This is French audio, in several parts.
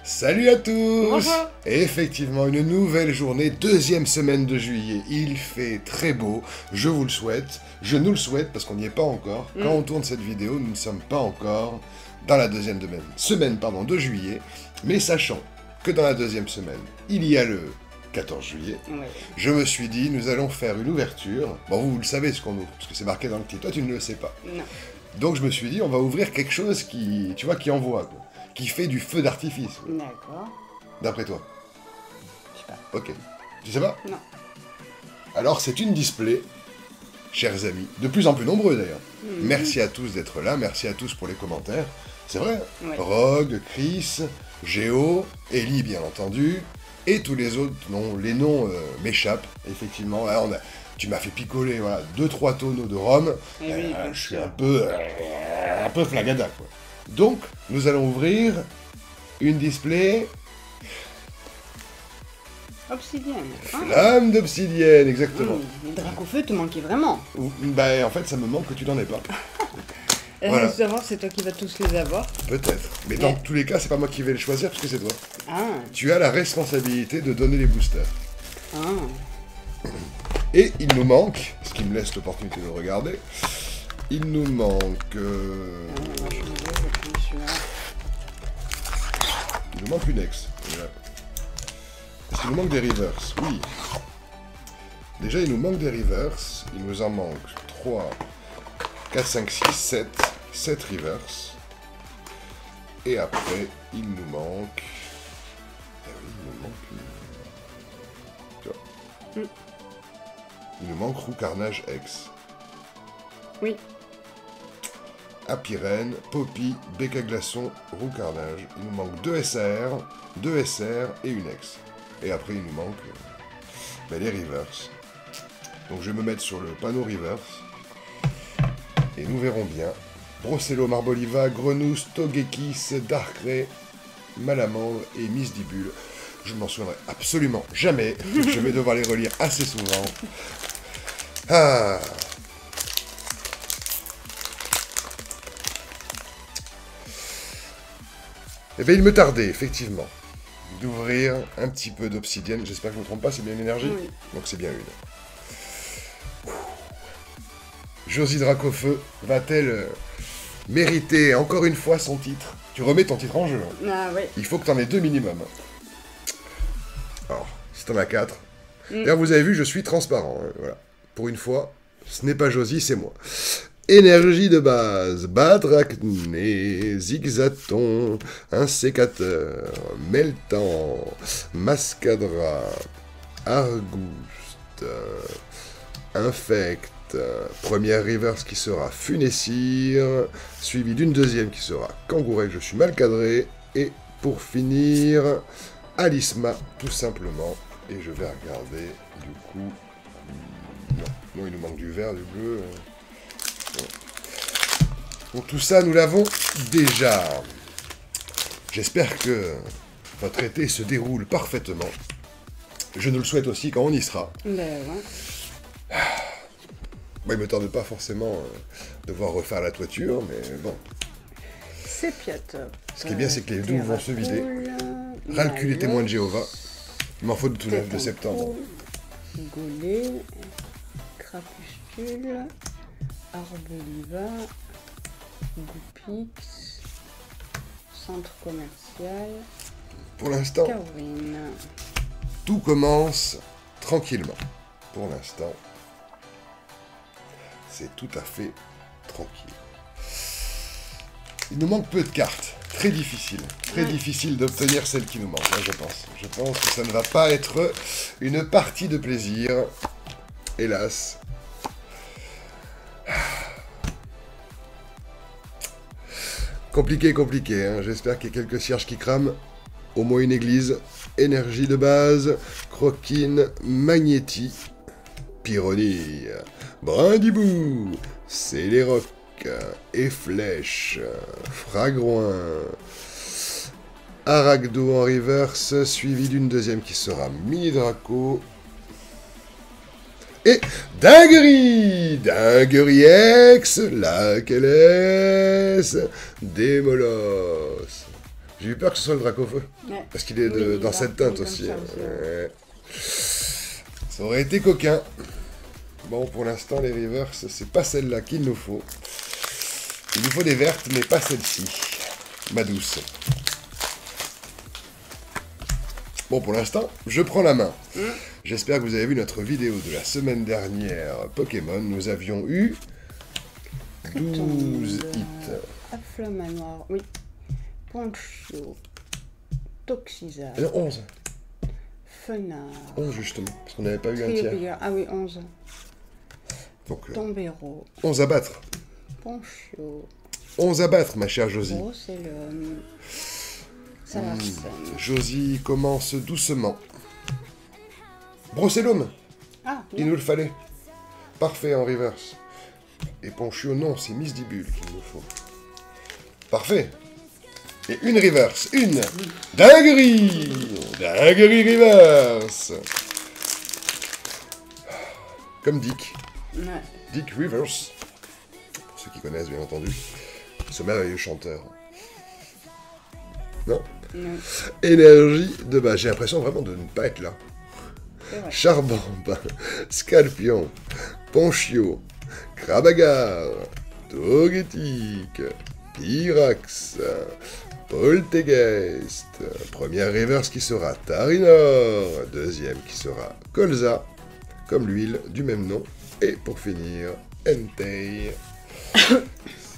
Salut à tous. Bonjour. Et effectivement, une nouvelle journée, deuxième semaine de juillet. Il fait très beau, je vous le souhaite, je nous le souhaite parce qu'on n'y est pas encore. Quand on tourne cette vidéo, nous ne sommes pas encore dans la deuxième semaine de juillet. Mais sachant que dans la deuxième semaine, il y a le 14 juillet, Ouais. je me suis dit, nous allons faire une ouverture. Bon, vous le savez ce qu'on ouvre, parce que c'est marqué dans le titre. Toi, tu ne le sais pas. Non. Donc je me suis dit, on va ouvrir quelque chose qui, tu vois, qui envoie, quoi. Qui fait du feu d'artifice, quoi. D'accord. D'après toi. Je sais pas. Ok. Tu sais pas? Non. Alors c'est une display, chers amis, de plus en plus nombreux d'ailleurs. Merci à tous d'être là, merci à tous pour les commentaires. C'est vrai, hein. Ouais. Rogue, Chris, Géo, Ellie bien entendu, et tous les autres, non, les noms m'échappent, effectivement. Ah, tu m'as fait picoler, voilà, 2-3 tonneaux de rhum, Eh oui, bien je suis sûr. un peu flagada, quoi. Donc, nous allons ouvrir une display Obsidienne. Ah. Flamme d'obsidienne, exactement. Les Dracofeu te manquaient vraiment. Bah en fait ça me manque que tu n'en aies pas. Voilà. Justement, c'est toi qui vas tous les avoir. Peut-être. Mais dans Ouais. tous les cas, c'est pas moi qui vais le choisir parce que c'est toi. Ah. Tu as la responsabilité de donner les boosters. Ah. Et il nous manque, ce qui me laisse l'opportunité de le regarder, il nous manque... Moi, je suis désolée, j'ai pris celui-là. il nous manque une ex. Voilà. Est-ce qu'il nous manque des reverse? Oui. Déjà, il nous manque des reverse. Il nous en manque 3, 4, 5, 6, 7. 7 reverse. Et après, il nous manque... Ah oui, il nous manque... Tu vois. Il nous manque Roux Carnage X. Oui. Apirène, Poppy, Becca Glaçon, Roux Carnage. Il nous manque 2 SR, 2 SR et une X. Et après, il nous manque les reverse. Donc je vais me mettre sur le panneau reverse. Et nous verrons bien. Brossello, Marboliva, Grenousse, Togekiss, Darkrai, Malamandre et Misdibule. Je ne m'en souviendrai absolument jamais. Je vais devoir les relire assez souvent. Ah. Eh bien, il me tardait, effectivement, d'ouvrir un petit peu d'obsidienne. J'espère que je ne me trompe pas, c'est bien une énergie? Oui. Donc c'est bien une. Josie Dracofeu va-t-elle mériter encore une fois son titre? Tu remets ton titre en jeu. Hein. Ah, ouais. Il faut que tu en aies 2 minimum. Alors, si t'en as 4. D'ailleurs, vous avez vu, je suis transparent. Hein, voilà. Pour une fois, ce n'est pas Josie, c'est moi. Énergie de base, Badrachné, Zigzaton, un sécateur, Meltan, Mascadra, Argouste, Infect, première reverse qui sera Funessire, suivi d'une deuxième qui sera Kangourek, je suis mal cadré, et pour finir, Alisma, tout simplement. Et je vais regarder, du coup... Non, il nous manque du vert, du bleu... Donc tout ça, nous l'avons déjà. J'espère que votre été se déroule parfaitement. Je nous le souhaite aussi quand on y sera. Ben, ouais. Moi, il me tarde pas forcément de devoir refaire la toiture, mais bon. C'est piatop. Ce qui est bien, c'est que les douves vont se vider. Ralcul et témoin de Jéhovah. Il m'en faut de tout neuf de septembre. Golet, Crapuscule, Arboliva, Goupix, Centre commercial, Pour l'instant, Kaorine. tout commence tranquillement. Pour l'instant, c'est tout à fait tranquille. Il nous manque peu de cartes. Très difficile. Très difficile d'obtenir celle qui nous manque, hein, je pense. Je pense que ça ne va pas être une partie de plaisir. Hélas. Compliqué, compliqué. Hein. J'espère qu'il y a quelques cierges qui crament. Au moins une église. Énergie de base. Croquine. Magnéti. Pyronie. Brindibou. Céléroc. Et Flèche. Fragouin. Aragdo en reverse. Suivi d'une deuxième qui sera Mini Draco. Et Dinguerie! Dinguerie X, laquelle est-ce? Démolos. J'ai eu peur que ce soit le Dracofeu. Ouais. Parce qu'il est Oui, dans il cette va teinte comme aussi. ça Hein. aussi, Ouais. Ça aurait été coquin. Bon, pour l'instant, les Rivers, c'est pas celle-là qu'il nous faut. Il nous faut des vertes, mais pas celle-ci. Ma douce. Bon, pour l'instant, je prends la main. J'espère que vous avez vu notre vidéo de la semaine dernière Pokémon. Nous avions eu 12 hits. Afflamanoir, oui. Poncho. Toxisa. Non, 11. Fenard. 11 justement, parce qu'on n'avait pas eu un tiers. Triopia. Ah oui, 11. Donc, Tombero. 11 à battre. Poncho. 11 à battre, ma chère Josie. Brocellum. Salarsen. Josie commence doucement. Brocellum, Ah, il nous le fallait. Parfait en reverse. Et Ponchio, non, c'est Miss Dibule qu'il nous faut. Parfait. Et une reverse, une dinguerie. Dinguerie reverse. Comme Dick. ouais. Dick Rivers. Pour ceux qui connaissent, bien entendu. Ce merveilleux chanteur. Non. Non, Énergie de base. J'ai l'impression vraiment de ne pas être là. c'est vrai. Charbombe, Scalpion, Ponchio, Krabagar, Togetic, Pyrax, Poltegeist, première reverse qui sera Tarinor, deuxième qui sera Colza, comme l'huile du même nom, et pour finir, Entei.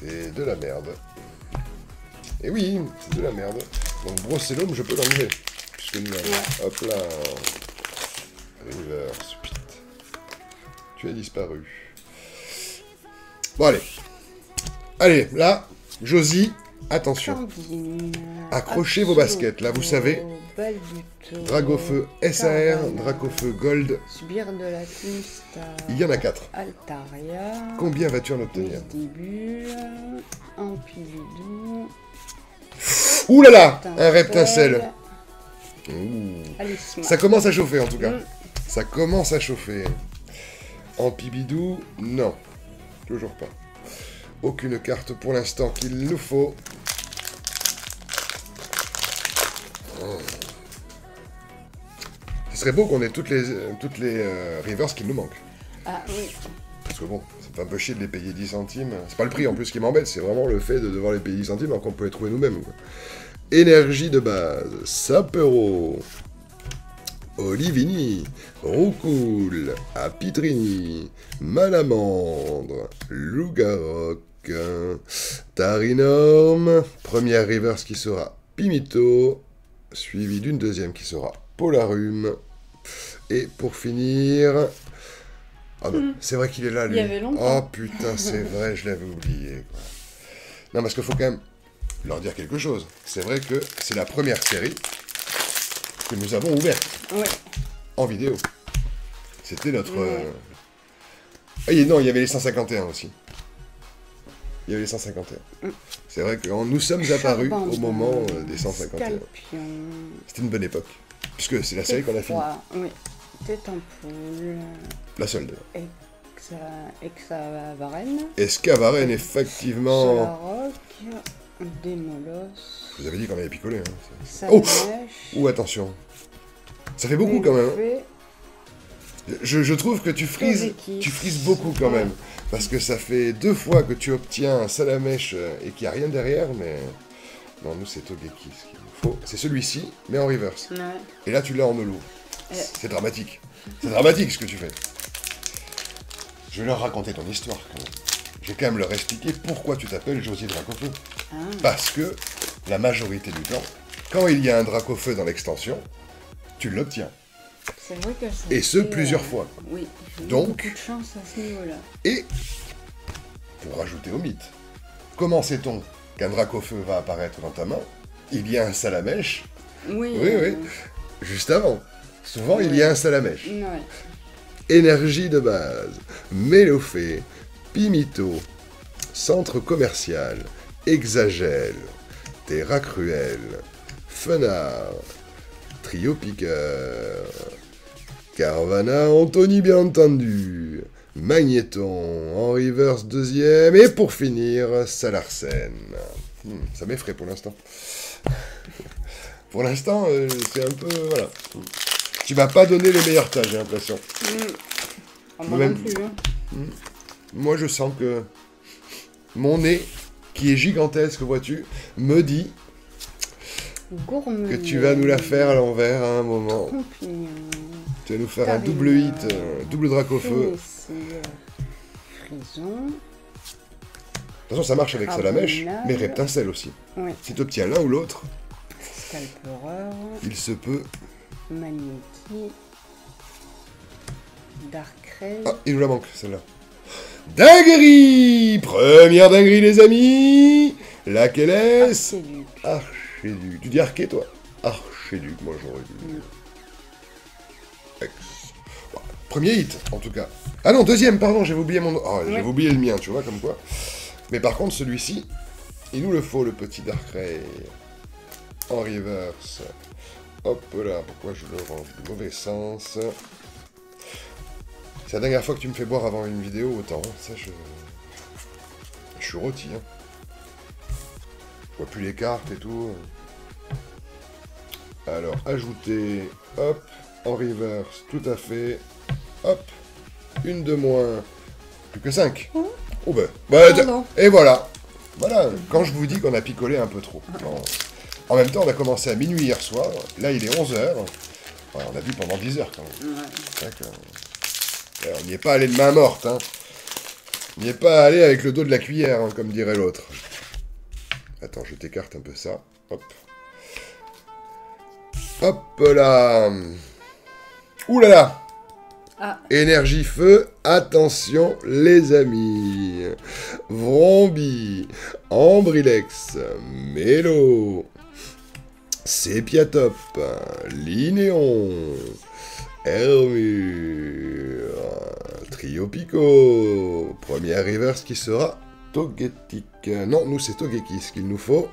C'est de la merde. Et oui, c'est de la merde. Donc Brocellum, je peux l'enlever. Puisque nous l'avons. Hop là. Reverse, putain. Tu as disparu. Bon, allez. Allez, là, Josie, attention. Candine. Accrochez vos baskets, là, vous savez. Balbuto. Dragofeu SAR, Carvana, Dracofeu Gold, Sbire de la Timista. il y en a 4. Altaria. Combien vas-tu en obtenir? Misdibule. Amphividou. Ouh là là, un reptincelle. Ouh. Alisma. Ça commence à chauffer, en tout cas. Mm. Ça commence à chauffer. Ampibidou, non. Toujours pas. Aucune carte pour l'instant qu'il nous faut. Ce serait beau qu'on ait toutes les reverse qu'il nous manquent. Ah oui. Parce que bon, ça me fait un peu chier de les payer 10 centimes. C'est pas le prix en plus qui m'embête, c'est vraiment le fait de devoir les payer 10 centimes alors qu'on peut les trouver nous-mêmes. Quoi. Énergie de base, Sapero, Olivini, Roucoule, Apitrini, Malamandre, Lougaroc, Tarinorm, première reverse qui sera Pimito, suivi d'une deuxième qui sera Polarum, et pour finir... Ah non, c'est vrai qu'il est là, lui. Il y avait longtemps. Oh putain, c'est vrai, je l'avais oublié. Quoi. Non, parce qu'il faut quand même leur dire quelque chose. C'est vrai que c'est la première série que nous avons ouverte Ouais. en vidéo. C'était notre... Ouais. Ah, non, il y avait les 151 aussi. Il y avait les 151. C'est vrai que nous sommes apparus au Charbandin, moment des 151. Scorpion. C'était une bonne époque. Puisque c'est la série qu'on a finie. Oui. Tête en poule. La seule d'ailleurs. Exavarenne. Escavaren, effectivement. Solaroc. Démolos. Je vous avais dit qu'on avait picolé. Hein. Salamèche. Ouh, attention. Ça fait beaucoup quand même. Hein. Méfait, Je trouve que tu frises beaucoup quand même. Parce que ça fait 2 fois que tu obtiens un salamèche et qu'il n'y a rien derrière, mais... Non, nous c'est Togekiss qu'il nous faut. C'est celui-ci, mais en reverse. Ouais. Et là tu l'as en holo. Eh. C'est dramatique. C'est dramatique ce que tu fais. Je vais leur raconter ton histoire quand même. Je vais quand même leur expliquer pourquoi tu t'appelles Josie Dracofeu. Ah. Parce que la majorité du temps, quand il y a un Dracofeu dans l'extension, tu l'obtiens. C'est vrai que ça Et ce, fait, plusieurs fois. Oui. J'ai eu Donc- beaucoup de chance à ce niveau-là. Et, pour rajouter au mythe, comment sait-on qu'un Dracofeu va apparaître dans ta main? Il y a un salamèche, Oui. Oui. juste avant. Souvent, il y a un salamèche. Ouais. Énergie de base, Mélofée, Pimito, Centre commercial, Exagel, Terra Cruel, Fenard, Trio Piqueur, Carvana, Anthony bien entendu, Magnéton, en reverse deuxième, et pour finir, Salarsen. Ça m'effraie pour l'instant. Pour l'instant, c'est un peu... Voilà. Tu vas pas donner les meilleurs tas, j'ai l'impression. Ah, moi Même- non plus, hein. Moi, je sens que mon nez, qui est gigantesque, vois-tu, me dit Gourmet. que tu vas nous la faire à l'envers à un moment. Champignon. Tu vas nous faire un Carina. double hit, double drac au feu. Fénicile. Frison. De toute façon, ça marche avec Salamèche, Carbonade. mais Reptincelle aussi. Oui. Si tu obtiens l'un ou l'autre, Scalpereur. il se peut... Magnéti. Darkrai. Ah, il nous la manque, celle-là. Dinguerie! Première dinguerie, les amis! Laquelle est-ce? Archéduc. Archéduc. Tu dis arché, toi? Archéduc, moi j'aurais dit. Ex. Bon, premier hit, en tout cas. Ah non, deuxième, pardon, j'avais oublié mon... Oh, j'avais Ouais. oublié le mien, tu vois, comme quoi. Mais par contre, celui-ci, il nous le faut, le petit Darkrai. En reverse. Hop là, pourquoi je le range du mauvais sens? C'est la dernière fois que tu me fais boire avant une vidéo, autant. Ça, je suis rôti, hein. Je vois plus les cartes et tout. Alors, ajouter, hop, en reverse, tout à fait. Hop, une de moins. Plus que 5. Oh ben, Pardon. et voilà. Voilà, quand je vous dis qu'on a picolé un peu trop. Bon. En même temps, on a commencé à minuit hier soir. Là, il est 11h. Ouais, on a vu pendant 10 heures quand même. Ouais. C'est vrai que... Alors, on n'y est pas allé de main morte, hein. On n'y est pas allé avec le dos de la cuillère, hein, comme dirait l'autre. Attends, je t'écarte un peu ça. Hop. Hop là. Ouh là là. Ah, Énergie feu, attention les amis. Vrombi, Ambrilex, Mélo, Sépiatop, Linéon, Hermure, Trio Pico, première reverse qui sera Togetic. Non, nous c'est Togekiss qu'il nous faut.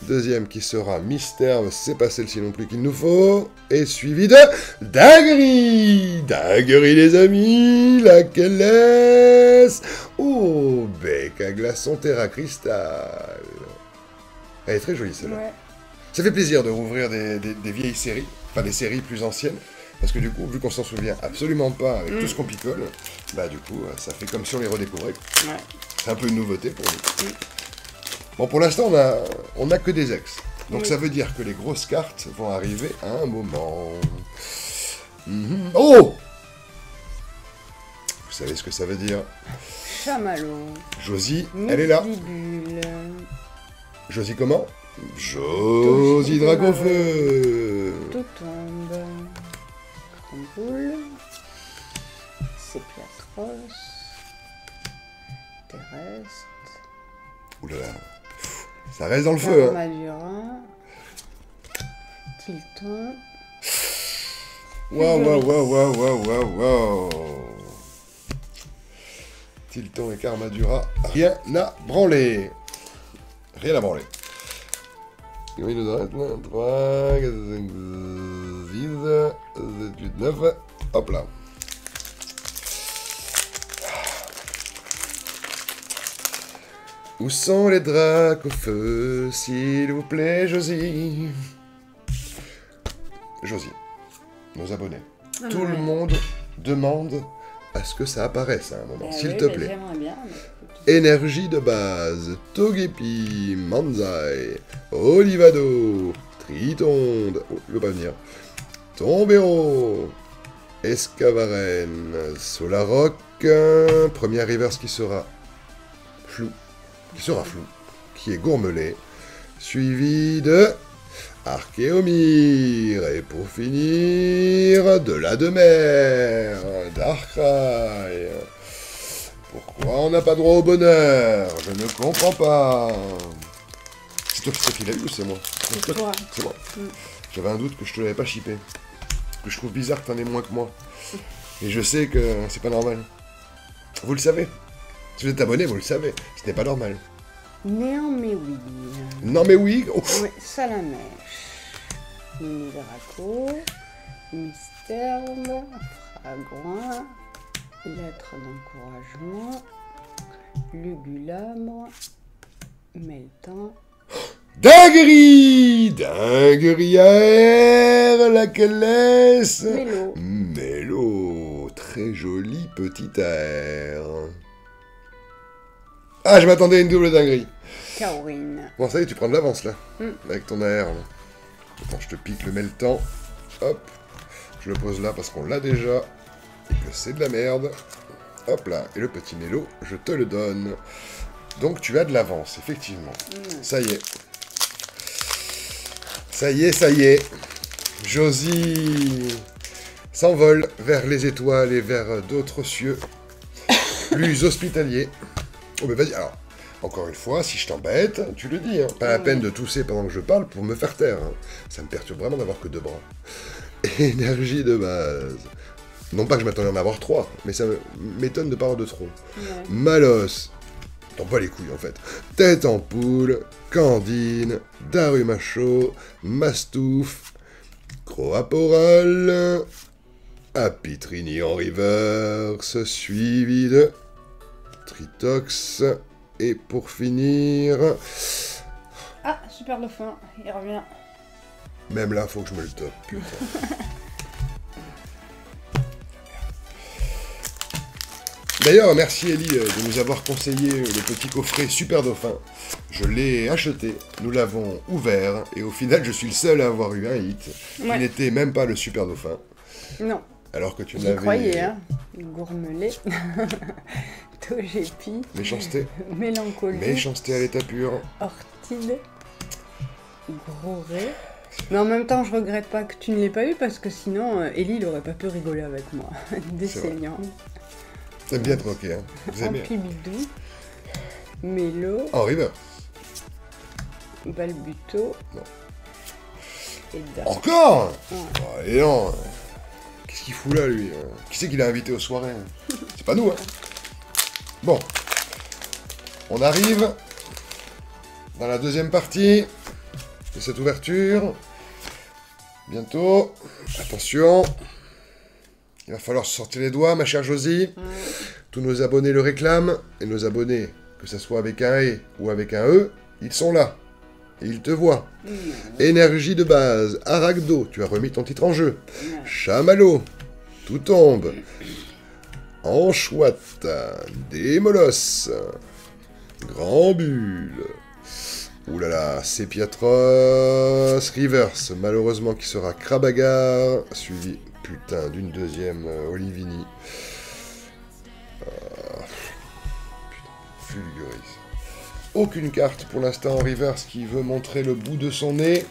Deuxième qui sera Mystère, c'est pas celle-ci non plus qu'il nous faut. Et suivi de Dinguerie. Dinguerie les amis, laquelle est-ce? Oh, bec à glaçon Terra Cristal. Elle est très jolie celle-là. ouais. Ça fait plaisir de rouvrir des vieilles séries, enfin des séries plus anciennes. Parce que du coup, vu qu'on s'en souvient absolument pas avec tout ce qu'on picole, bah du coup, ça fait comme si on les redécouvrait. Ouais. C'est un peu une nouveauté pour nous. Bon, pour l'instant, on a que des ex. Donc Oui. ça veut dire que les grosses cartes vont arriver à un moment. Oh! Vous savez ce que ça veut dire? Chamallow. Josie, elle est là. Muflibule. Josie comment? Josie Dragofeu. Totombe. Cramboule. Sépiatros. Terrestre. Ouh là là. Ça reste dans le feu, hein. Armadura. Tilton. Waouh, waouh, waouh, waouh, waouh, waouh, waouh. Tilton et Carmadura, rien à branler. Rien à branler. Combien il nous en reste là? 3, 4, 5, 6, 7, 8, 9. Hop là. Où sont les dracs au feu, s'il vous plaît, Josie? Josie, nos abonnés. Tout le monde demande à ce que ça apparaisse à un moment, s'il te plaît. J'aimerais bien. Mais... Énergie de base, Togepi, Manzai, Olivado, Tritonde, oh, il veut pas venir, Tombero, Escavaren, Solaroc, première reverse qui sera flou, qui est Gourmelet, suivi de Archéomir, et pour finir, de la de mer, Darkrai. Pourquoi on n'a pas droit au bonheur? Je ne comprends pas. C'est toi qui l'as eu ou c'est moi? C'est toi. C'est moi. J'avais un doute que je te l'avais pas shippé. Que je trouve bizarre que t'en aies moins que moi. Et je sais que c'est pas normal. Vous le savez. Si vous êtes abonné, vous le savez. Ce n'est pas normal. Néant mais oui. Non mais oui. Oh. Oui, Salamèche. Mini Draco. Mystère. Fragouin. Lettre d'encouragement. Lugulabre. Meltan. Dinguerie! Dinguerie aère, laquelle est-ce? Mélo. Mélo, très joli petit air. Ah, je m'attendais à une double dinguerie. Kaorine. Bon, ça y est, tu prends de l'avance, là, Mm. avec ton air. Là. Attends, je te pique le meltan. Hop, je le pose là parce qu'on l'a déjà, et que c'est de la merde. Hop là, et le petit mélo, je te le donne. Donc tu as de l'avance, effectivement. Ça y est. Ça y est, ça y est. Josie s'envole vers les étoiles et vers d'autres cieux plus hospitaliers. Oh, mais vas-y, alors, encore une fois, si je t'embête, tu le dis, hein. Pas la peine de tousser pendant que je parle pour me faire taire. Hein. Ça me perturbe vraiment d'avoir que 2 bras. Énergie de base. Non pas que je m'attendais à en avoir 3, mais ça m'étonne de pas avoir de trop. Ouais. Malos. T'en bats les couilles en fait. Tête en poule, Candine, Darumacho, Mastouf, Croaporal, Apitrini en reverse, suivi de Tritox, et pour finir... Ah, super dauphin, il revient. Même là, faut que je me le top, putain. D'ailleurs, merci Ellie de nous avoir conseillé le petit coffret Super Dauphin. Je l'ai acheté, nous l'avons ouvert, et au final, je suis le seul à avoir eu un hit, qui Ouais. n'était même pas le Super Dauphin, Non, alors que tu j'y l'avais... croyais, hein. Gourmelet, Togepi, Méchanceté. Mélancolie, Méchanceté à l'état pur. Orchide, Gros Ré. Mais en même temps, je regrette pas que tu ne l'aies pas eu parce que sinon, Ellie, il aurait pas pu rigoler avec moi. Des C'est vrai. saignants. T'aimes bien te moquer, hein. Vous aimez. Ampibidou, Mélo, En river. Balbuto Non. et Dark. Encore Ouais. Oh, et non. Qu'est-ce qu'il fout là, lui? Qui c'est qu'il a invité aux soirées? Hein? C'est pas nous, hein. Bon. On arrive dans la deuxième partie de cette ouverture. Bientôt. Attention. Il va falloir se sortir les doigts, ma chère Josie. Tous nos abonnés le réclament. Et nos abonnés, que ce soit avec un E ou avec un E, ils sont là. Et ils te voient. Énergie de base. Aragdo, tu as remis ton titre en jeu. Chamallow, tout tombe. Anchouette, Démolos, Grand Bulle. Oulala, Sepiatros, Reverse, malheureusement qui sera Krabagar, suivi, putain, d'une deuxième Olivini. Putain, Fulguris. Aucune carte pour l'instant en Reverse qui veut montrer le bout de son nez.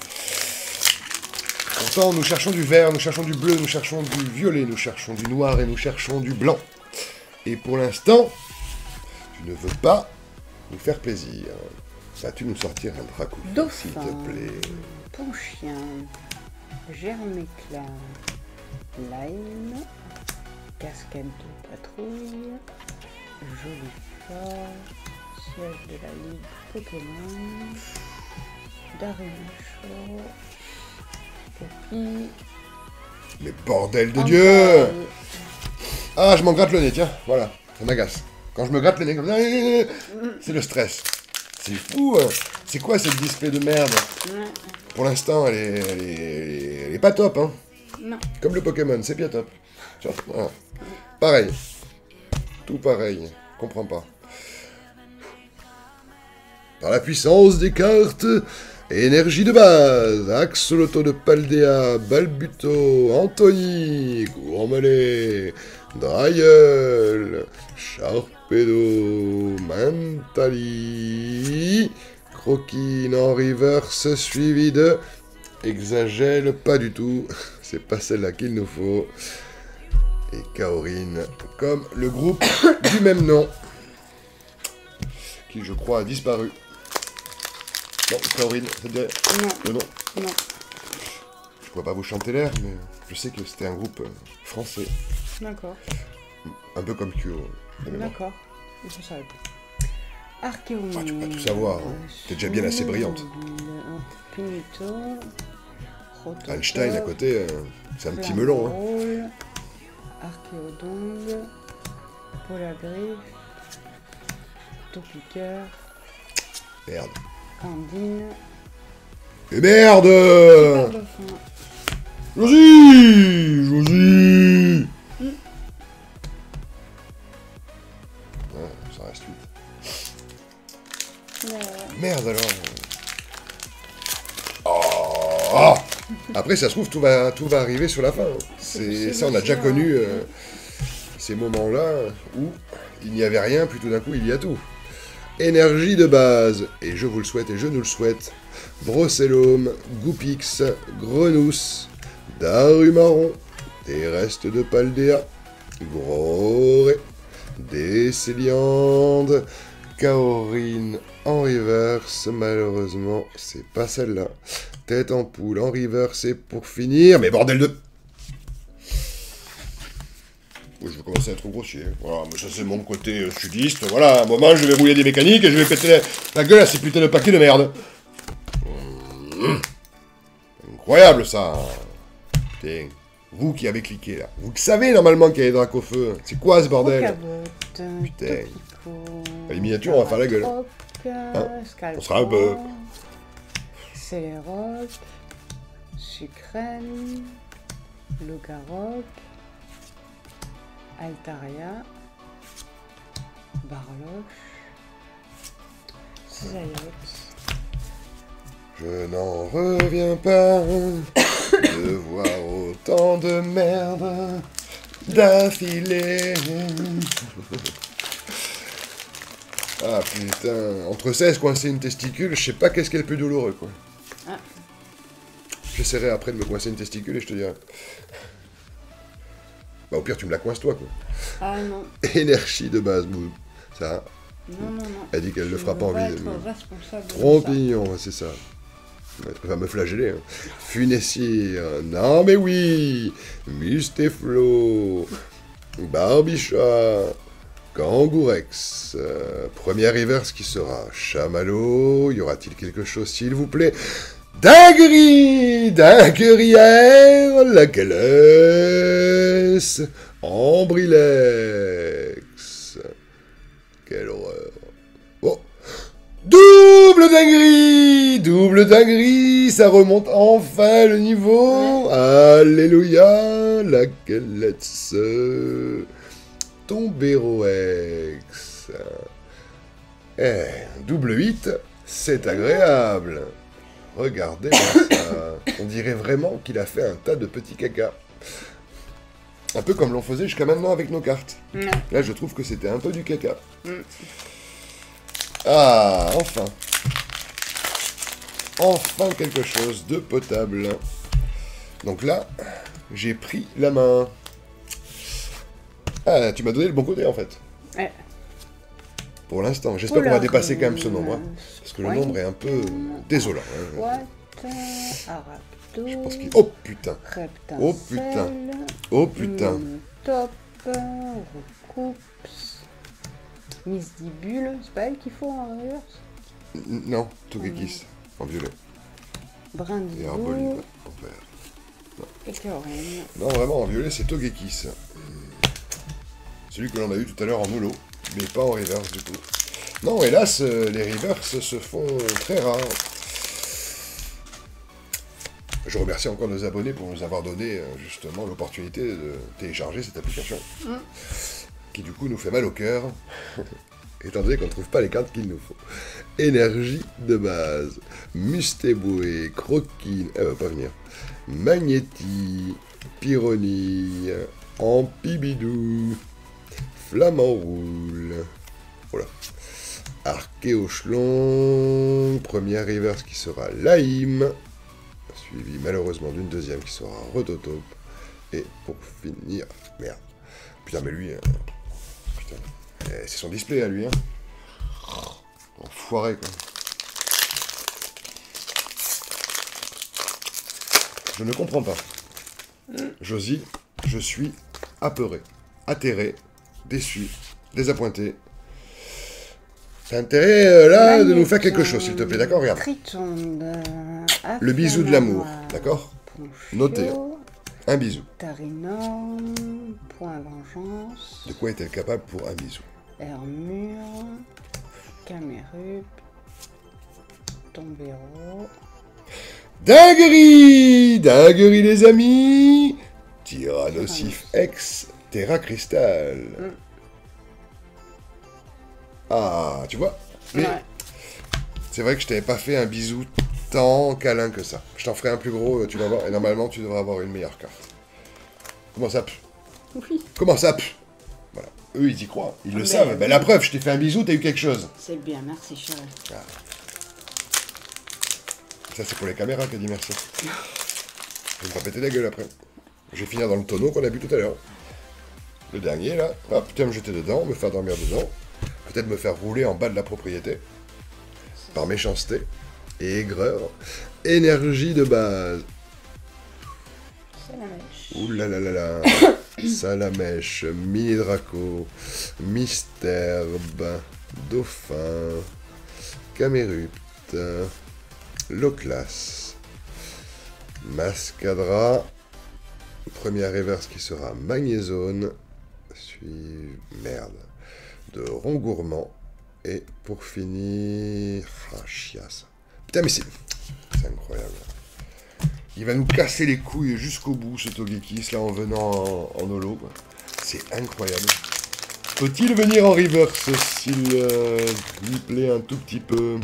Pourtant, nous cherchons du vert, nous cherchons du bleu, nous cherchons du violet, nous cherchons du noir et nous cherchons du blanc. Et pour l'instant, tu ne veux pas nous faire plaisir. Vas-tu nous sortir un Dracouille, s'il Dauphin, te plaît? Ponchien, Germéclin, Lime, Cascade de Patrouille, Joli Fort, Siège de la Ligue Pokémon, Darumacho, Poppy, Mais bordel de Dieu! Antaille. Ah, je m'en gratte le nez, tiens, voilà, ça m'agace. Quand je me gratte le nez comme ça, c'est le stress. C'est fou, hein. C'est quoi cette display de merde? Ouais. Pour l'instant, elle est pas top, hein. Non. Comme le Pokémon, c'est bien top. Tiens, voilà. Pareil. Tout pareil. Comprends pas. Par la puissance des cartes, énergie de base, Axoloto de Paldea, Balbuto, Anthony, Gourmelet, Draiol, Sharpedo, Mantali, Croquine en reverse, suivi de Exagèle, pas du tout, c'est pas celle-là qu'il nous faut, et Kaorine, comme le groupe du même nom, qui je crois a disparu. Non, Kaorine, ça te dirait Non. le nom? Non. Je pourrais pas vous chanter l'air, mais je sais que c'était un groupe français, D'accord. un peu comme Kyo. de mémoire. D'accord. Je savais pas. Archéomie. Ah, tu peux pas tout savoir, hein. T'es déjà bien assez brillante. Pinito. Rototop, Einstein à côté, c'est un petit melon. Hein. Flambeau, Archéodongue. Polagriffe. Topiqueur. Merde. Candine. Et merde. Super de fin. Josie. Josie. Ouais, ça reste 8. Merde alors. Oh. Après, ça se trouve, tout va arriver sur la fin. Ça, on a déjà connu ces moments-là où il n'y avait rien, puis tout d'un coup, il y a tout. Énergie de base, et je vous le souhaite et je nous le souhaite. Brossellum, Goupix, Grenousse, Darumaron, des restes de Paldea, Groré, Décéliande, Kaorine en reverse, malheureusement, c'est pas celle-là. Tête en poule en reverse, et pour finir, mais bordel de... Oui, je vais commencer à être trop grossier. Voilà, mais ça c'est mon côté sudiste. Voilà, à un moment je vais rouler des mécaniques et je vais péter la gueule à ces putains de paquets de merde. Incroyable ça. Putain. Vous qui avez cliqué là. Vous qui savez normalement qu'il y a des dracs au feu. C'est quoi ce bordel? Putain. Les miniatures, on va faire la gueule. Hein, on sera un peu. Céléroc, Sucrène, Logaroc, Altaria, Barloche, Cisaillot. Je n'en reviens pas de voir autant de merde d'affilée. Ah putain, entre 16 coincer une testicule, je sais pas qu'est-ce qui est le plus douloureux quoi. Ah. J'essaierai après de me coincer une testicule et je te dirai. Bah au pire tu me la coinces toi quoi. Ah non. Énergie de base, ça. Non. Elle dit qu'elle le fera pas en vidéo. Trop mignon, c'est ça. Elle va me flageller. Hein. Funessire, non mais oui. Mustéflo, Barbichat, Kangourex, première reverse qui sera Chamallow. Y aura-t-il quelque chose s'il vous plaît? Dinguerie, dinguerière, laquelle est-ce? Ambrilex. Quelle horreur. Oh. Double dinguerie, ça remonte enfin le niveau. Alléluia, laquelle est-ce? Tomberoex. Double 8, c'est agréable. Regardez ça. On dirait vraiment qu'il a fait un tas de petits caca. Un peu comme l'on faisait jusqu'à maintenant avec nos cartes. Là, je trouve que c'était un peu du caca. Ah, enfin. Enfin quelque chose de potable. Donc là, j'ai pris la main. Ah, tu m'as donné le bon côté en fait. Ouais. Pour l'instant. J'espère qu'on va dépasser quand même ce nombre. Hein, parce que le nombre est un peu désolant. Hein, je pense qu'il... Oh putain. Oh putain. Oh putain. Top. Recoups. Misdibule. C'est pas elle qu'il faut en reverse? Non, Togekis. En violet. Brindilou. Et Arbolive en vert. Et Kaorine. Non, vraiment, en violet, c'est Togekis. Celui que l'on a eu tout à l'heure en holo, mais pas en reverse du coup. Non, hélas, les reverses se font très rares. Je remercie encore nos abonnés pour nous avoir donné justement l'opportunité de télécharger cette application. Qui du coup nous fait mal au cœur, étant donné qu'on ne trouve pas les cartes qu'il nous faut. Énergie de base, Mustéboué, Croquine, elle va pas venir, Magnéti, Pyronie, Ampibidou, Flamant Roule, voilà. Archéochelon, première reverse qui sera Laïm, suivi malheureusement d'une deuxième qui sera Rototope, et pour finir, merde, putain mais lui, putain, c'est son display à lui, hein, enfoiré quoi. Je ne comprends pas. Josie, je suis apeuré, atterré, déçu, désappointé. T'as intérêt, là, de nous faire quelque chose, s'il te plaît, d'accord? Regarde. Le bisou de l'amour, d'accord? Notez. Un bisou. Tarinom, point vengeance. De quoi est-elle capable pour un bisou? Hermure, Camérup, Tombero. Dinguerie! Dinguerie, les amis! Tyrannosif X Terra Crystal. Ah, tu vois? Mais Ouais. c'est vrai que je t'avais pas fait un bisou tant câlin que ça. Je t'en ferai un plus gros, tu vas voir, et normalement tu devrais avoir une meilleure carte. Comment ça? Oui. Comment ça? Voilà. Eux, ils y croient, ils le Mais savent. oui. Ben, la preuve, je t'ai fait un bisou, t'as eu quelque chose. C'est bien, merci chérie. Ça, c'est pour les caméras qu'a dit merci. Je vais me pas péter la gueule après. Je vais finir dans le tonneau qu'on a bu tout à l'heure. Le dernier, là. Hop, tiens, me jeter dedans, me faire dormir dedans. Peut-être me faire rouler en bas de la propriété. Par méchanceté et aigreur. Énergie de base. Salamèche. Ouh là là là là. Salamèche, mini Draco, Mystherbe, Dauphin, Camérupt, Loclas, Mascadra, première reverse qui sera Magnézone, merde, de Rongourmand, et pour finir, ah chiasse. Putain mais c'est incroyable. Il va nous casser les couilles jusqu'au bout, ce Togekiss, là, en venant en holo, quoi. C'est incroyable. Peut-il venir en reverse s'il lui plaît un tout petit peu?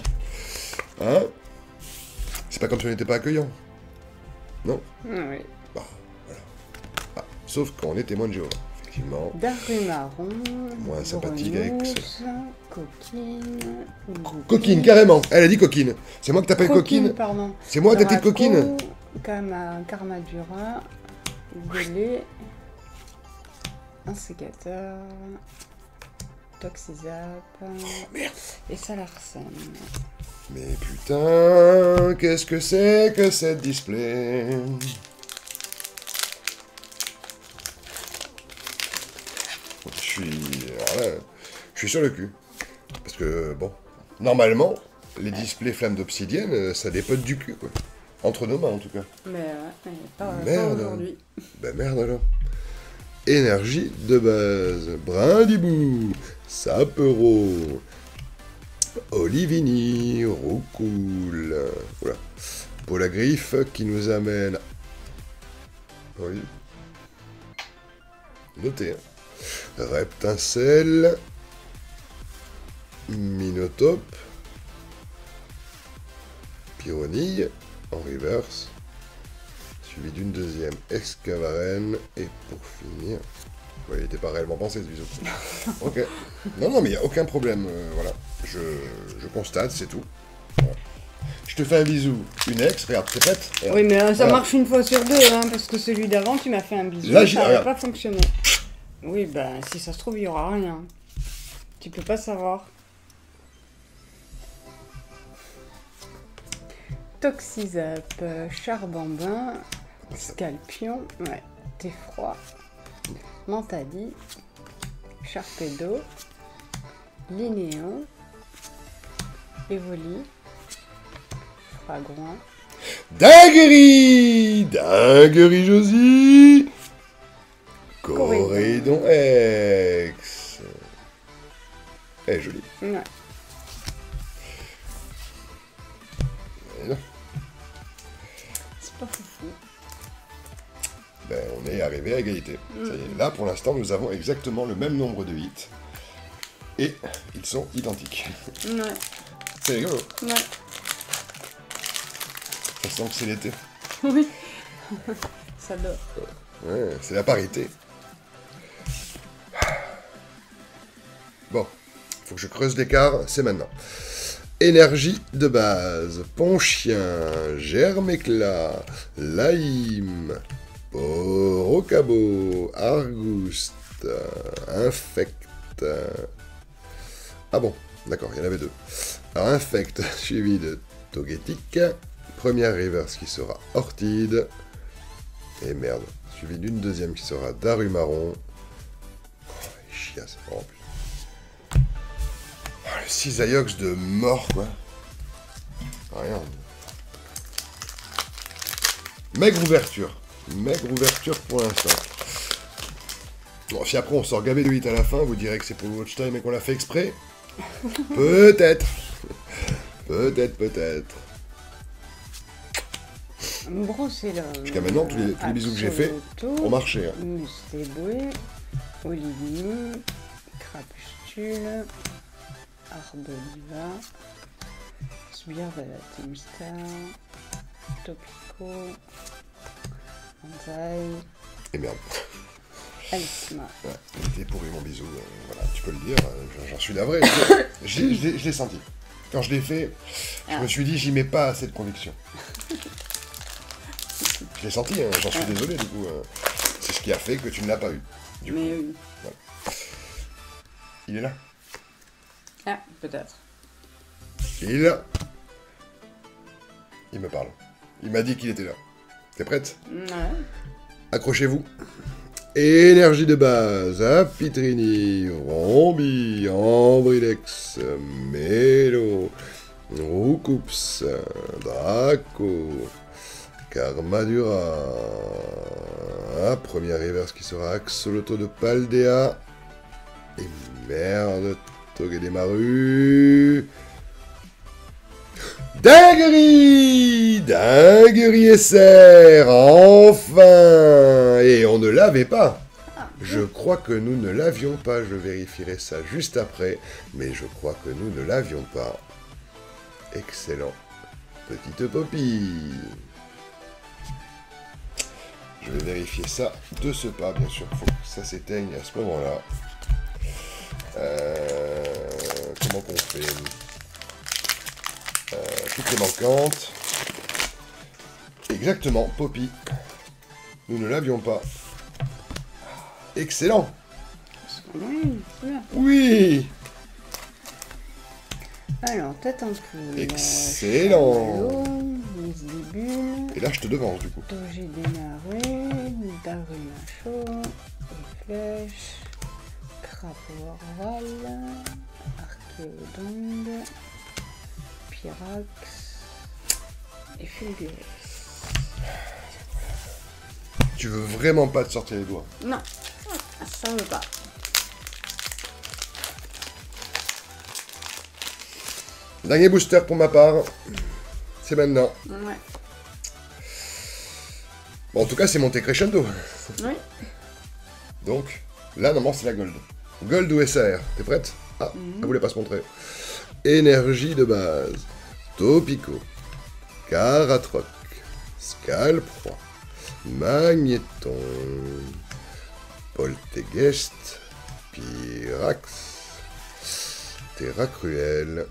Hein? C'est pas comme si on n'était pas accueillant. Non? Oui. Bah, voilà. Ah, sauf quand on est témoin de Jéhovah, effectivement. Darrumaron. Moins sympathique avec Bourgneuse, Coquine. Coquine, carrément. Elle a dit coquine. C'est moi que t'appelles coquine? Pardon. C'est moi ta petite coquine? Karmadura. Belé. Un sécateur. Toxizap. Merde. Et Salarsen. Mais putain, qu'est-ce que c'est que cette display? Je suis sur le cul. Parce que, bon, normalement, les displays flammes d'obsidienne, ça dépote du cul, quoi. Entre nos mains, en tout cas. Mais pas Merde. aujourd'hui. Ben merde alors. Énergie de base. Brindibou. Sapero. Olivini. Roucoule. Voilà. Pour la griffe qui nous amène... Oui. Notez. Hein. Reptincelle. Minotape. Pyronille. En reverse. Suivi d'une deuxième Excavaren. Et pour finir... Ouais, il n'était pas réellement pensé ce bisou. Ok. Non, non, mais il n'y a aucun problème. Voilà. Je constate, c'est tout. Voilà. Je te fais un bisou. Une ex, regarde, c'est prête. Oui, mais ça Voilà. marche une fois sur deux, hein, parce que celui d'avant, tu m'as fait un bisou, Là, ça n'a regarde. pas fonctionné. Oui, ben, si ça se trouve, il n'y aura rien. Tu peux pas savoir. Toxizap, Charbambin, Scalpion, ouais, Teffroi, Mantali, Charpedo, Linéon, Evoli, Fragouin, Dinguerie! Dinguerie Josie! Corédon X. Elle est jolie. ouais. Et non. C'est pas foufou. Ben, on est arrivé à égalité. Ça y est. Là, pour l'instant, nous avons exactement le même nombre de hits. Et ils sont identiques. Ouais, C'est rigolo. ouais. Ça sent que c'est l'été. Oui. Ça dort. Ouais, c'est la parité. Bon, faut que je creuse l'écart, c'est maintenant. Énergie de base, Ponchien, Germe-Éclat, Laïm, Porocabo, Argouste, Infect. Ah bon, d'accord, il y en avait deux. Alors Infect, suivi de Togetic, première reverse qui sera Ortide, et merde, suivi d'une deuxième qui sera Darrumaron. Oh, chiasse, oh, putain. Oh, le cisailleux de mort, quoi. Rien. Maigre ouverture. Maigre ouverture pour l'instant. Bon, si après on sort gavé de 8 à la fin, vous direz que c'est pour le watch time et qu'on l'a fait exprès. Peut-être. Peut-être, peut-être. Brosser-le. Jusqu'à maintenant, tous les bisous que j'ai faits ont marché. Hein. Mustéboué, Olivini, Crapustule, Ardoliva, Sbire de la Team Star, Topico, Anzai, Et merde. Alisma. Ouais, il était pourri mon bisou, voilà, tu peux le dire, j'en suis navré. Je l'ai senti. Quand je l'ai fait, je me suis dit, j'y mets pas assez de conviction. Je l'ai senti, hein, j'en suis désolé du coup. C'est ce qui a fait que tu ne l'as pas eu. Du coup. Oui. Voilà. Il est là. Ah, peut-être. Il est là. Il me parle. Il m'a dit qu'il était là. T'es prête? Ouais. Accrochez-vous. Énergie de base, Apitrini, Rombi, Ambrilex, Mélo, Roucoups, Draco, Karmadura, première reverse qui sera Axoloto de Paldea, et merde, Togedemaru, Dinguerie SR, enfin. Et on ne l'avait pas. Je crois que nous ne l'avions pas, je vérifierai ça juste après, mais je crois que nous ne l'avions pas. Excellent. Petite Poppy. Je vais vérifier ça de ce pas, bien sûr, faut que ça s'éteigne à ce moment-là. Comment qu'on fait? Toutes les manquantes. Exactement, Poppy. Nous ne l'avions pas. Excellent. Oui, c'est bien. Oui. Alors, tête en poule. Excellent. Misdibule, Et là, je te devance, du coup. Doger démarré, Darumacho, Flèche, Crapaud Orval, Archéodonde, Pyrax et Fulgurus. Tu veux vraiment pas te sortir les doigts? Non, ça veut pas. Dernier booster pour ma part. C'est maintenant. Ouais. Bon, en tout cas, c'est monté crescendo. Oui. Donc, là, normalement, c'est la gold. Gold ou SAR. T'es prête? Ah, elle voulait pas se montrer. Énergie de base. Topico. Caratroc. Scalproie. Magnéton. Poltegeist. Pyrax. Terra Cruel.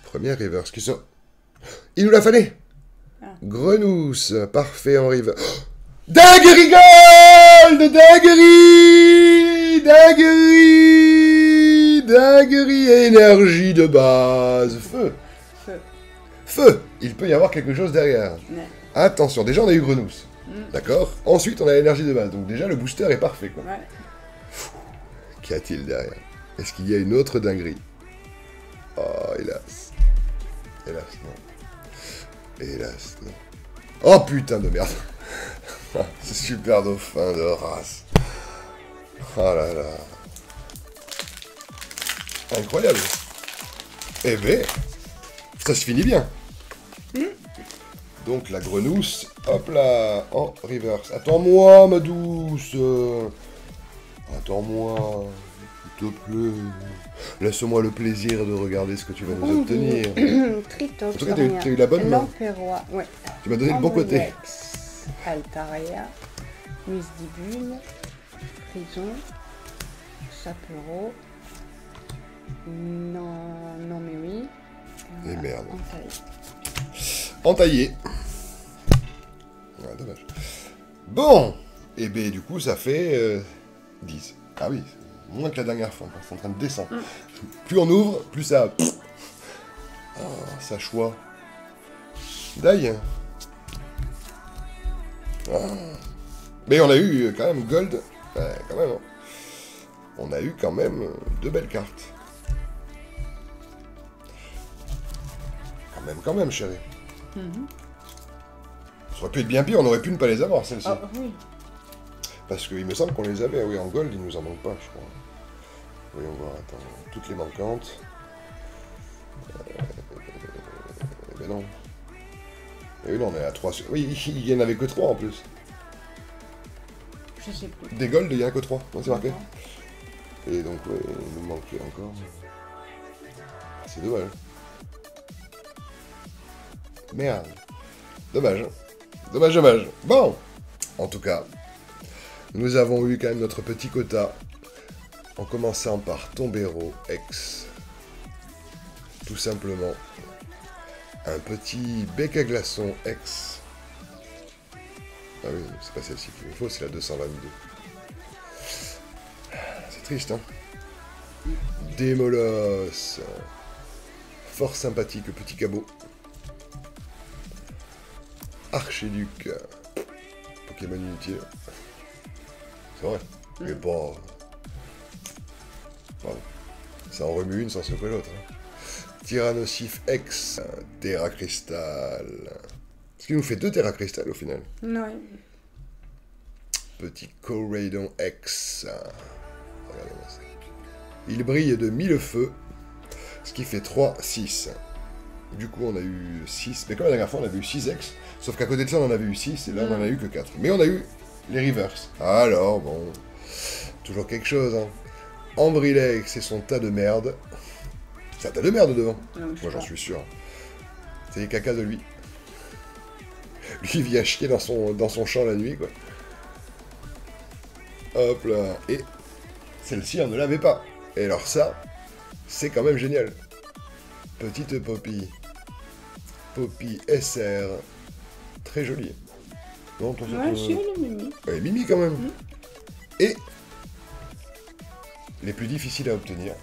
Première reverse qui sort. Il nous la fallait. Grenousse. Parfait en reverse. Oh, Dinguerie Gold! Dinguerie! Énergie de base. Feu. Feu. Il peut y avoir quelque chose derrière. Ouais. Attention, déjà on a eu Grenousse. D'accord? Ensuite on a l'énergie de base. Donc déjà le booster est parfait, quoi. Ouais. Qu'y a-t-il derrière? Est-ce qu'il y a une autre dinguerie? Oh, hélas. Hélas, non. Hélas, non. Oh putain de merde. Ce super dauphin de race. Oh là là. Incroyable. Eh ben, ça se finit bien. Donc la grenousse, hop là, en reverse. Attends-moi, ma douce. Attends-moi, s'il te plaît. Laisse-moi le plaisir de regarder ce que tu vas nous obtenir. Tritox. En tout cas, t'as eu la bonne main. L'Emperrois, ouais. Tu m'as donné le bon côté. Ambrex, Altaria, Misdibule, Frison, Sapero, non mais oui. Et merde. Entaille. Entaillé. Ouais, dommage. Bon. Et ben du coup, ça fait 10. Ah oui, moins que la dernière fois. C'est en train de descendre. Plus on ouvre, plus ça... Ah, ça choix. D'ailleurs. Ah. Mais on a eu quand même Gold. Ouais, quand même. Hein. On a eu quand même 2 belles cartes. Quand même, chérie. Ça aurait pu être bien pire, on aurait pu ne pas les avoir, celles-ci. Ah oui. Parce qu'il me semble qu'on les avait. Oui, en gold, il nous en manque pas, je crois. Voyons voir, attends. Toutes les manquantes. Ben non. Et là, on est à 3 sur... Oui, il y en avait que 3 en plus. Je sais plus. Des golds, il y en a que 3, c'est marqué. D'accord. Et donc, ouais, il nous manquait encore. C'est dommage. Merde. Dommage. Dommage, dommage. Bon, en tout cas, nous avons eu quand même notre petit quota. En commençant par Tombero X. Tout simplement. Un petit bec à glaçon X. Ah oui, c'est pas celle-ci qu'il me faut, c'est la 222. C'est triste, hein. Démolos. Fort sympathique, petit cabot. Archiduc. Pokémon inutile. C'est vrai. Mais pas... Pardon. Ça en remue une sans secouer l'autre. Hein. Tyrannosif X. Terra Cristal. Ce qui nous fait 2 Terra Cristal au final. Ouais. Petit Coraidon X. Regardez-moi ça. Il brille de 1000 feux. Ce qui fait 3, 6. Du coup, on a eu 6. Mais comme la dernière fois, on avait eu 6 X. Sauf qu'à côté de ça, on en avait eu 6. Et là, on en a eu que 4. Mais on a eu les reverse. Alors, bon. Toujours quelque chose, hein. Ambrilex et son tas de merde. C'est un tas de merde devant. Moi, j'en suis sûr. C'est les caca de lui. Lui, il vient chier dans son champ la nuit, quoi. Hop là. Et celle-ci, on ne l'avait pas. Et alors ça, c'est quand même génial. Petite Poppy. Poppy SR. Très jolie. Non, ton Ouais, si, elle est mimi. Elle est mimi quand même. Et les plus difficiles à obtenir,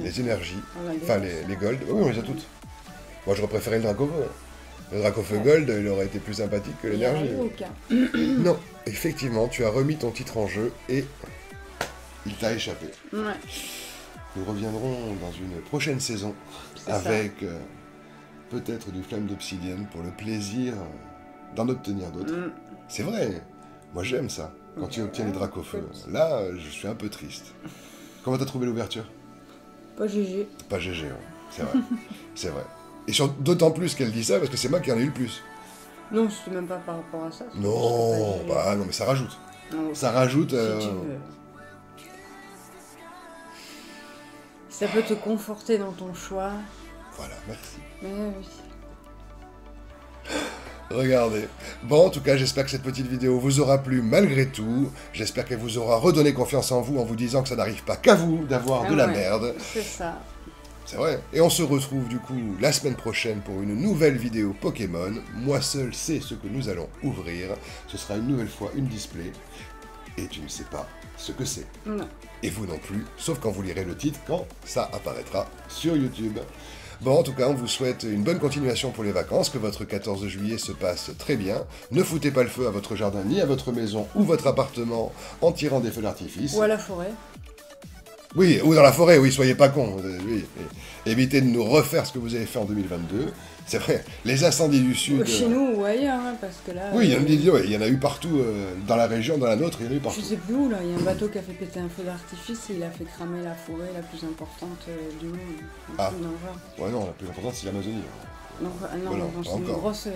les énergies, enfin les golds. Oui, on les a toutes. Moi, j'aurais préféré le Dracofeu. Le Dracofeu Gold, il aurait été plus sympathique que l'énergie. Non, effectivement, tu as remis ton titre en jeu et il t'a échappé. Ouais. Nous reviendrons dans une prochaine saison avec peut-être du Flamme d'Obsidienne pour le plaisir d'en obtenir d'autres. C'est vrai, moi j'aime ça, quand tu obtiens les Dracofeu. Là, je suis un peu triste. Comment t'as trouvé l'ouverture? Pas GG. Pas GG, ouais. C'est vrai. C'est vrai. Et d'autant plus qu'elle dit ça parce que c'est moi qui en ai eu le plus. Non, c'était même pas par rapport à ça. Non, bah non, mais ça rajoute. Non, ça rajoute. Si tu veux. Ça peut te conforter dans ton choix. Voilà, merci. Mais oui. Regardez. Bon, en tout cas, j'espère que cette petite vidéo vous aura plu malgré tout. J'espère qu'elle vous aura redonné confiance en vous en vous disant que ça n'arrive pas qu'à vous d'avoir de la merde. C'est ça. C'est vrai. Et on se retrouve du coup la semaine prochaine pour une nouvelle vidéo Pokémon. Moi seul sais ce que nous allons ouvrir. Ce sera une nouvelle fois une display. Et tu ne sais pas ce que c'est. Non. Et vous non plus, sauf quand vous lirez le titre, quand ça apparaîtra sur YouTube. Bon, en tout cas, on vous souhaite une bonne continuation pour les vacances, que votre 14 juillet se passe très bien. Ne foutez pas le feu à votre jardin, ni à votre maison ou votre appartement en tirant des feux d'artifice. Ou à la forêt. Oui, ou dans la forêt, oui, soyez pas cons. Oui. Évitez de nous refaire ce que vous avez fait en 2022. C'est vrai, les incendies du Sud... Chez nous ou ailleurs, hein, parce que là... Oui, il y en a eu partout, dans la région, dans la nôtre, il y en a eu partout. Je sais plus où, là, il y a un bateau qui a fait péter un feu d'artifice et il a fait cramer la forêt la plus importante du monde. Ah, ouais non, la plus importante c'est l'Amazonie. Non, voilà, c'est une grosse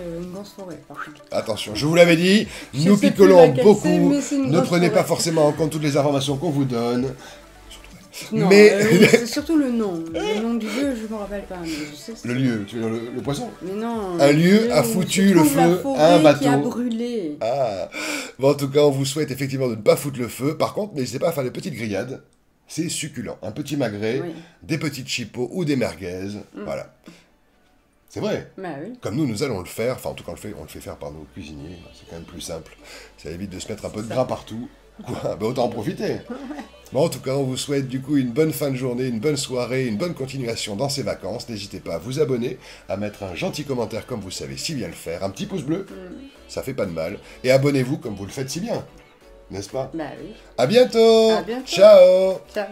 forêt, par contre. Attention, je vous l'avais dit, nous picolons beaucoup, ne prenez pas forcément en compte toutes les informations qu'on vous donne. Non, mais c'est surtout le nom. Le nom du lieu, je me rappelle pas. Mais je sais le lieu, tu veux dire le poisson? Mais non. Un lieu a foutu le feu à un bateau. Qui a brûlé. Ah. Bon, en tout cas, on vous souhaite effectivement de ne pas foutre le feu. Par contre, n'hésitez pas à faire des petites grillades. C'est succulent. Un petit magret, des petites chipots ou des merguez. Voilà. C'est vrai. Bah oui. Comme nous allons le faire. Enfin, en tout cas, on le fait faire par nos cuisiniers. C'est quand même plus simple. Ça évite de se mettre un peu de gras partout. Quoi, bah autant en profiter. Bon, en tout cas, on vous souhaite du coup une bonne fin de journée, une bonne soirée, une bonne continuation dans ces vacances. N'hésitez pas à vous abonner, à mettre un gentil commentaire comme vous savez si bien le faire, un petit pouce bleu, ça fait pas de mal, et abonnez-vous comme vous le faites si bien, n'est-ce pas? Bah oui. À bientôt. À bientôt. Ciao. Ciao.